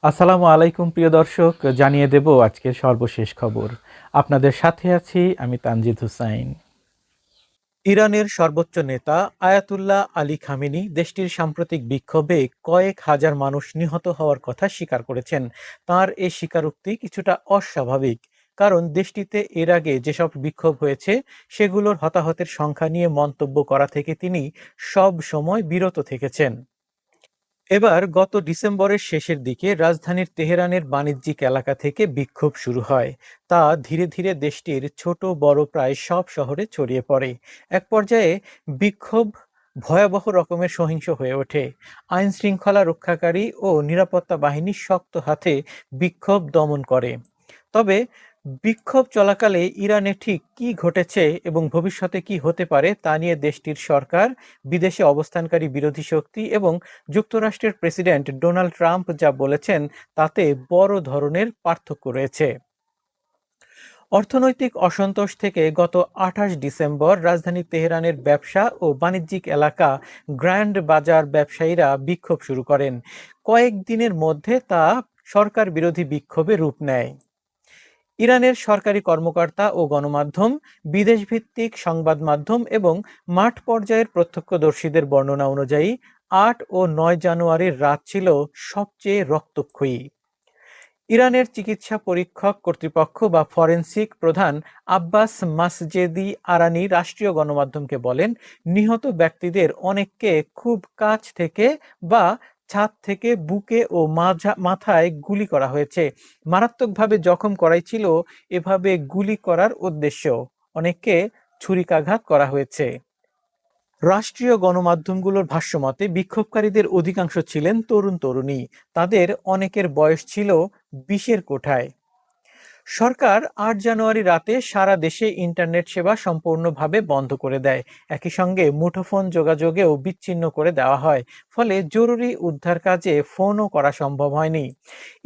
আসসালামু আলাইকুম প্রিয় দর্শক, জানিয়ে দেব আজকের সর্বশেষ খবর। আপনাদের সাথে আছি আমি তানজিদ হুসাইন। ইরানের সর্বোচ্চ নেতা আয়াতুল্লাহ আলী খামেনি দেশটির সাম্প্রতিক বিক্ষোভে কয়েক হাজার মানুষ নিহত হওয়ার কথা স্বীকার করেছেন। তার এই স্বীকারোক্তি কিছুটা অস্বাভাবিক, কারণ দেশটিতে এর আগে যেসব বিক্ষোভ হয়েছে সেগুলোর হতাহতের সংখ্যা নিয়ে মন্তব্য করা থেকে তিনি সব সময় বিরত থেকেছেন। এবার গত ডিসেম্বরের শেষের দিকে রাজধানীর তেহরানের বাণিজ্যিক এলাকা থেকে বিক্ষোভ শুরু হয়। তা ধীরে ধীরে দেশটির ছোট বড় প্রায় সব শহরে ছড়িয়ে পড়ে। এক পর্যায়ে বিক্ষোভ ভয়াবহ রকমের সহিংস হয়ে ওঠে। আইন শৃঙ্খলা রক্ষাকারী ও নিরাপত্তা বাহিনী শক্ত হাতে বিক্ষোভ দমন করে। তবে বিক্ষোভ চলাকালে ইরানে ঠিক কী ঘটেছে এবং ভবিষ্যতে কি হতে পারে তা নিয়ে দেশটির সরকার, বিদেশে অবস্থানকারী বিরোধী শক্তি এবং যুক্তরাষ্ট্রের প্রেসিডেন্ট ডোনাল্ড ট্রাম্প যা বলেছেন তাতে বড় ধরনের পার্থক্য রয়েছে। অর্থনৈতিক অসন্তোষ থেকে গত ২৮ ডিসেম্বর রাজধানী তেহরানের ব্যবসা ও বাণিজ্যিক এলাকা গ্র্যান্ড বাজার ব্যবসায়ীরা বিক্ষোভ শুরু করেন। কয়েকদিনের মধ্যে তা সরকার বিরোধী বিক্ষোভে রূপ নেয়। ইরানের সরকারি কর্মকর্তা ও গণমাধ্যম, বিদেশভিত্তিক সংবাদ মাধ্যম এবং মাঠ পর্যায়ের প্রত্যক্ষদর্শীদের বর্ণনা অনুযায়ী ৮ ও ৯ জানুয়ারির রাত ছিল সবচেয়ে রক্তক্ষয়ী। ইরানের চিকিৎসা পরীক্ষক কর্তৃপক্ষ বা ফরেনসিক প্রধান আব্বাস মাসজেদি আরানি রাষ্ট্রীয় গণমাধ্যমকে বলেন, নিহত ব্যক্তিদের অনেককে খুব কাছ থেকে বা ছাদ থেকে বুকে ও মাথায় গুলি করা হয়েছে। মারাত্মকভাবে জখম করাই ছিল এভাবে গুলি করার উদ্দেশ্য। অনেককে ছুরিকাঘাত করা হয়েছে। রাষ্ট্রীয় গণমাধ্যমগুলোর ভাষ্যমতে বিক্ষোভকারীদের অধিকাংশ ছিলেন তরুণ তরুণী। তাদের অনেকের বয়স ছিল ২০-এর কোঠায়। সরকার ৮ জানুয়ারি রাতে সারা দেশে ইন্টারনেট সেবা সম্পূর্ণভাবে বন্ধ করে দেয়। একই সঙ্গে মুঠোফোন যোগাযোগেও বিচ্ছিন্ন করে দেওয়া হয়। ফলে জরুরি উদ্ধার কাজে ফোনও করা সম্ভব হয়নি।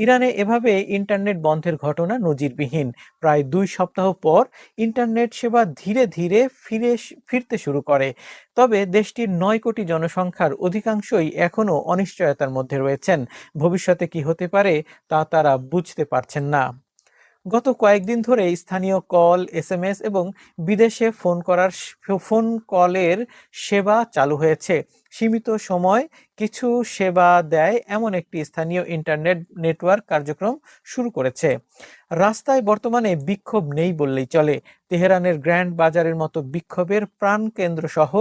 ইরানে এভাবে ইন্টারনেট বন্ধের ঘটনা নজিরবিহীন। প্রায় ২ সপ্তাহ পর ইন্টারনেট সেবা ধীরে ধীরে ফিরতে শুরু করে। তবে দেশটির ৯ কোটি জনসংখ্যার অধিকাংশই এখনও অনিশ্চয়তার মধ্যে রয়েছেন। ভবিষ্যতে কি হতে পারে তা তারা বুঝতে পারছেন না। গত কয়েকদিন ধরে স্থানীয় কল, এসএমএস এবং বিদেশে ফোন কলের সেবা চালু হয়েছে। সীমিত সময় কিছু সেবা দেয় এমন একটি স্থানীয় ইন্টারনেট নেটওয়ার্ক কার্যক্রম শুরু করেছে। রাস্তায় বর্তমানে বিক্ষোভ নেই বললেই চলে। তেহরানের গ্র্যান্ড বাজারের মতো বিক্ষোভের প্রাণকেন্দ্র সহ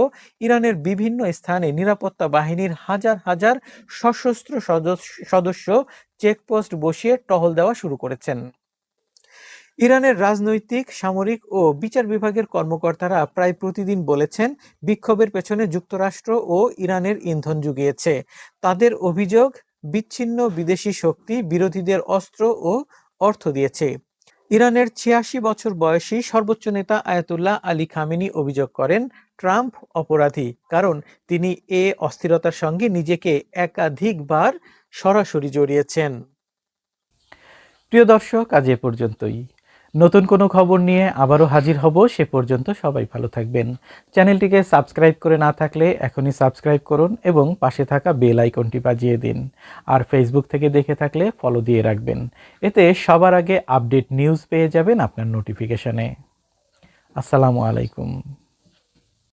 ইরানের বিভিন্ন স্থানে নিরাপত্তা বাহিনীর হাজার হাজার সশস্ত্র সদস্য চেকপোস্ট বসিয়ে টহল দেওয়া শুরু করেছেন। ইরানের রাজনৈতিক, সামরিক ও বিচার বিভাগের কর্মকর্তারা প্রায় প্রতিদিন বলেছেন, বিক্ষোভের পেছনে যুক্তরাষ্ট্র ও ইরানের ইন্ধন জুগিয়েছে। তাদের অভিযোগ, বিচ্ছিন্ন বিদেশি শক্তি বিরোধীদের অস্ত্র ও অর্থ দিয়েছে। ইরানের ৮৬ বছর বয়সী সর্বোচ্চ নেতা আয়াতুল্লাহ আলী খামেনি অভিযোগ করেন, ট্রাম্প অপরাধী, কারণ তিনি অস্থিরতার সঙ্গে নিজেকে একাধিকবার সরাসরি জড়িয়েছেন। প্রিয় দর্শক, আজ এ পর্যন্তই। নতুন কোনো খবর নিয়ে আবারও হাজির হব। সে পর্যন্ত সবাই ভালো থাকবেন। চ্যানেলটিকে সাবস্ক্রাইব করে না থাকলে এখনই সাবস্ক্রাইব করুন এবং পাশে থাকা বেল আইকনটি বাজিয়ে দিন। আর ফেসবুক থেকে দেখে থাকলে ফলো দিয়ে রাখবেন। এতে সবার আগে আপডেট নিউজ পেয়ে যাবেন আপনার নোটিফিকেশনে। আসসালামু আলাইকুম।